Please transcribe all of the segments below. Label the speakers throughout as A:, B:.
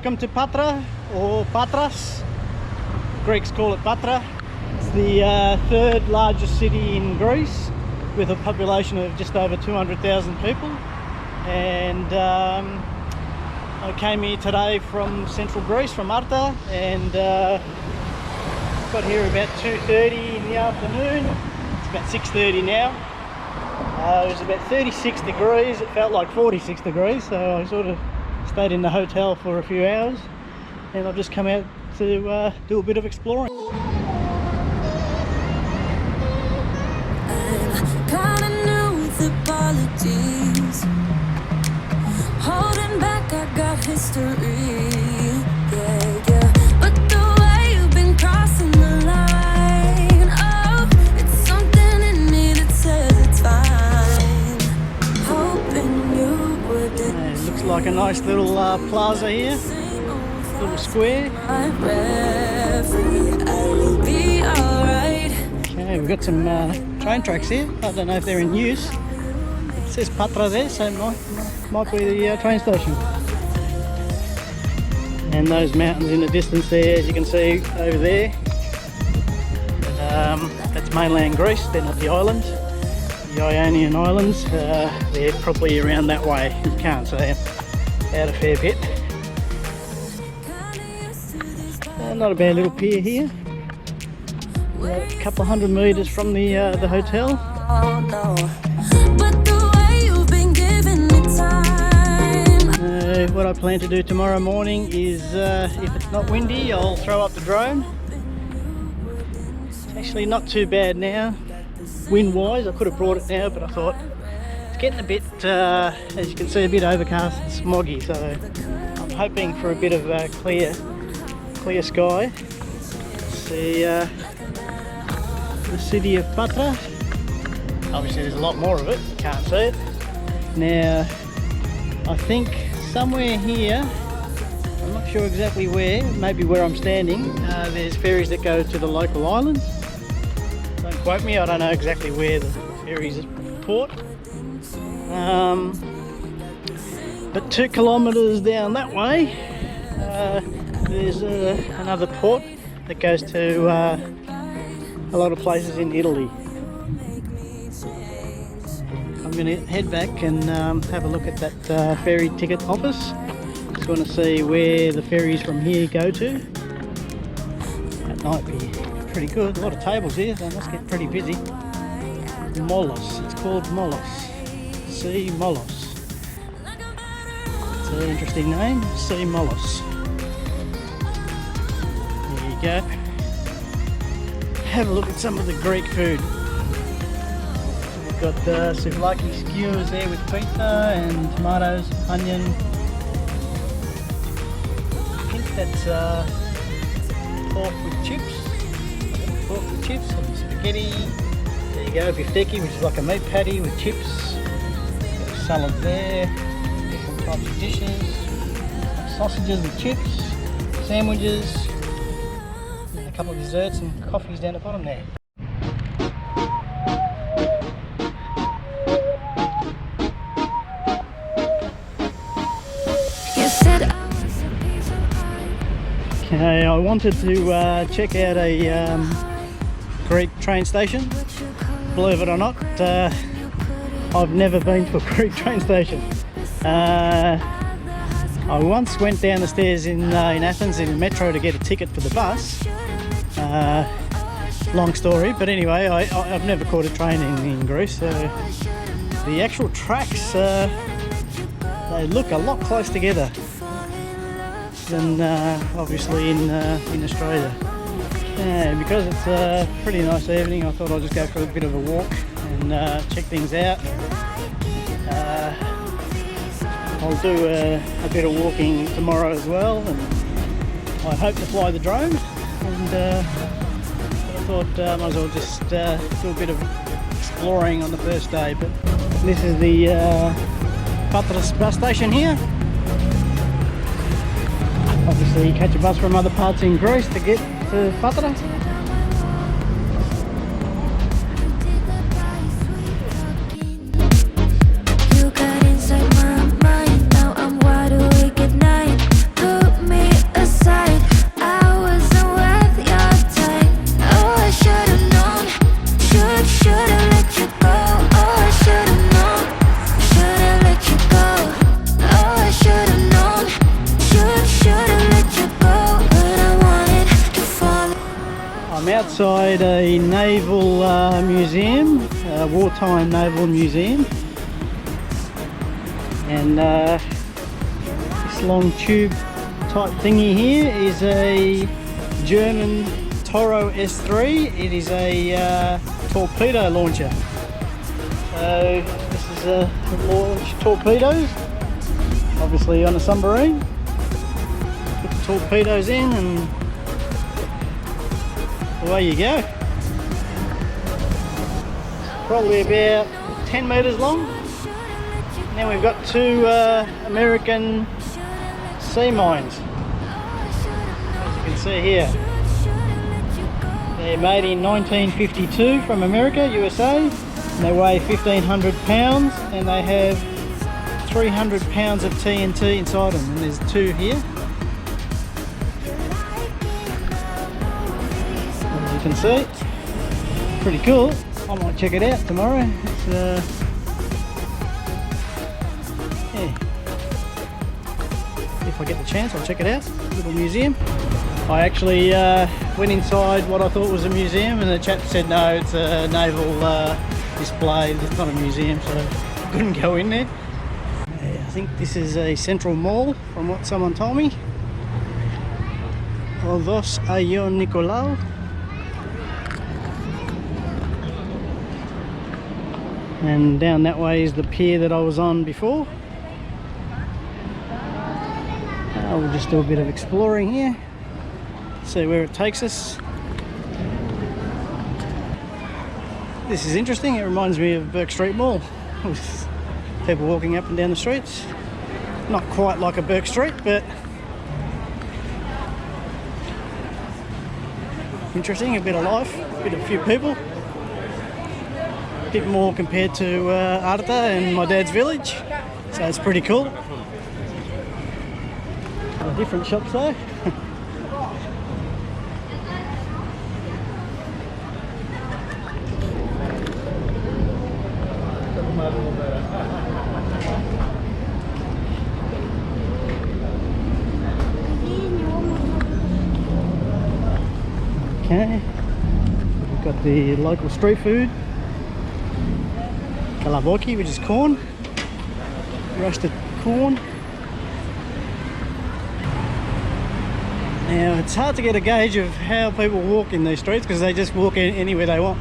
A: welcome to Patra, or Patras. Greeks call it Patra. It's the third largest city in Greece with a population of just over 200,000 people. And I came here today from central Greece, from Patra, and got here about 2:30 in the afternoon. It's about 6:30 now. It was about 36 degrees. It felt like 46 degrees, so I sort of stayed in the hotel for a few hours, and I've just come out to do a bit of exploring.
B: Apologies, holding back, I got history, yeah, but the way you've been crossing the line, oh, it's something in me that says it's fine, hoping you wouldn't.
A: It looks like a nice little plaza here, little square. Okay, we've got some train tracks here. I don't know if they're in use. It says Patra there, so it might be the train station. And those mountains in the distance there, as you can see over there, that's mainland Greece. They're not the islands, the Ionian Islands. They're probably around that way. You can't see them out a fair bit. Not a bad little pier here. A couple of 100 metres from the hotel. What I plan to do tomorrow morning is, if it's not windy, I'll throw up the drone. It's actually not too bad now, wind-wise. I could have brought it now, but I thought it's getting a bit, as you can see, a bit overcast and smoggy. So I'm hoping for a bit of clear sky. See the city of Patra. Obviously there's a lot more of it, you can't see it. Now I think somewhere here, I'm not sure exactly where, maybe where I'm standing, there's ferries that go to the local islands. Don't quote me, I don't know exactly where the ferries port. But 2 kilometres down that way, there's another port that goes to a lot of places in Italy. I'm going to head back and have a look at that ferry ticket office. Just want to see where the ferries from here go to. That might be pretty good. A lot of tables here, they must get pretty busy. Molos, it's called Molos. C. Molos. It's an interesting name, C. Molos. There you go. Have a look at some of the Greek food. We've got souvlaki skewers there with pita and tomatoes, onion. I think that's pork with chips. Pork with chips and spaghetti. There you go, bifteki, which is like a meat patty with chips. Got a salad there. Different types of dishes. Sausages with chips. Sandwiches. A couple of desserts and coffees down the bottom there. Okay, I wanted to check out a Greek train station. Believe it or not, I've never been to a Greek train station. I once went down the stairs in Athens in the metro to get a ticket for the bus. Long story, but anyway, I've never caught a train in Greece, so the actual tracks, they look a lot close together than obviously in Australia. Because it's a pretty nice evening, I thought I'd just go for a bit of a walk and check things out. I'll do a bit of walking tomorrow as well, and I hope to fly the drone. And I thought I might as well just do a bit of exploring on the first day. But this is the Patras bus station here. Obviously you catch a bus from other parts in Greece to get to Patra.
B: You got inside my mind, now I'm wide awake at night. Put me
A: outside a naval museum, a wartime naval museum, and this long tube type thingy here is a German Toro S3. It is a torpedo launcher. So this is a launch torpedoes, obviously on a submarine. Put the torpedoes in and away you go. Probably about 10 meters long. Now we've got two American sea mines, as you can see here. They're made in 1952 from America, USA. They weigh 1,500 pounds and they have 300 pounds of TNT inside them, and there's two here. As you can see, pretty cool. I might check it out tomorrow. It's, yeah. If I get the chance, I'll check it out. Little museum. I actually went inside what I thought was a museum, and the chap said no, it's a naval display. It's not a museum, so I couldn't go in there. I think this is a central mall, from what someone told me. Odos Aion Nicolau. And down that way is the pier that I was on before. We'll just do a bit of exploring here, see where it takes us. This is interesting. It reminds me of Burke Street Mall, with people walking up and down the streets. Not quite like a Burke Street, but interesting. A bit of life, a few people. A bit more compared to Arta and my dad's village, so it's pretty cool. Different shops though. Okay, we've got the local street food, kalaboki, which is corn, roasted corn. Now it's hard to get a gauge of how people walk in these streets because they just walk in anywhere they want.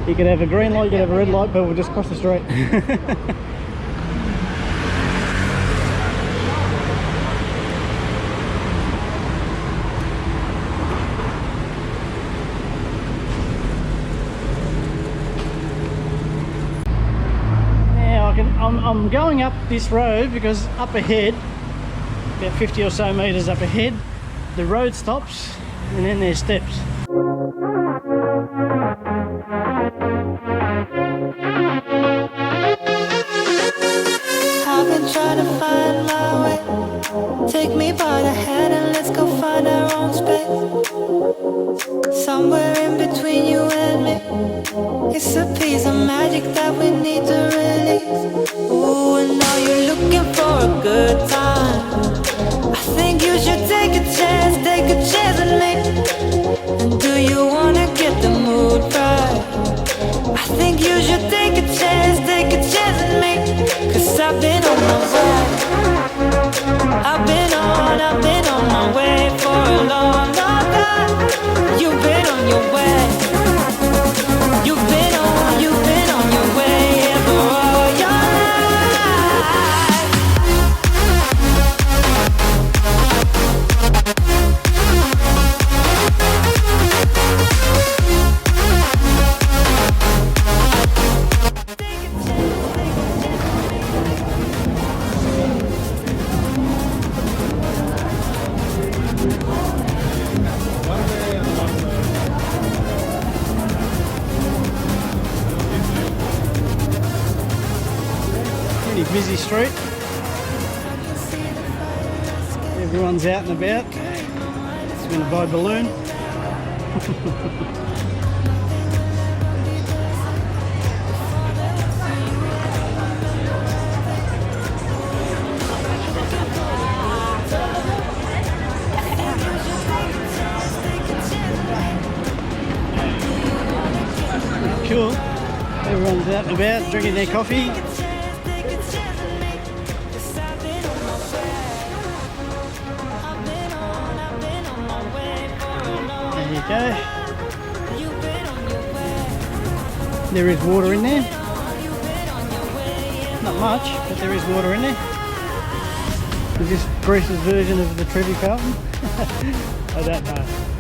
A: You could have a green light, you could have a red light, but we'll just cross the street. I'm going up this road because up ahead, about 50 or so meters up ahead, the road stops and then there's steps.
C: I've been trying to find my way. Take me by the hand and let's go find our own space. Somewhere in between you and me, it's a piece of magic that we need to release. Ooh, and now you're looking for a good time. I think you should take a chance with me. And do you wanna get the mood right? I think you should take a chance with me. Cause I've been on my way. I've been on my way for a long, long time. You've been on your way. You've been on your way for all your life.
A: Busy street. Everyone's out and about. Just going to buy a balloon. cool. Everyone's out and about drinking their coffee. There you go. There is water in there. Not much, but there is water in there. Is this Greece's version of the Trevi Fountain? I don't know.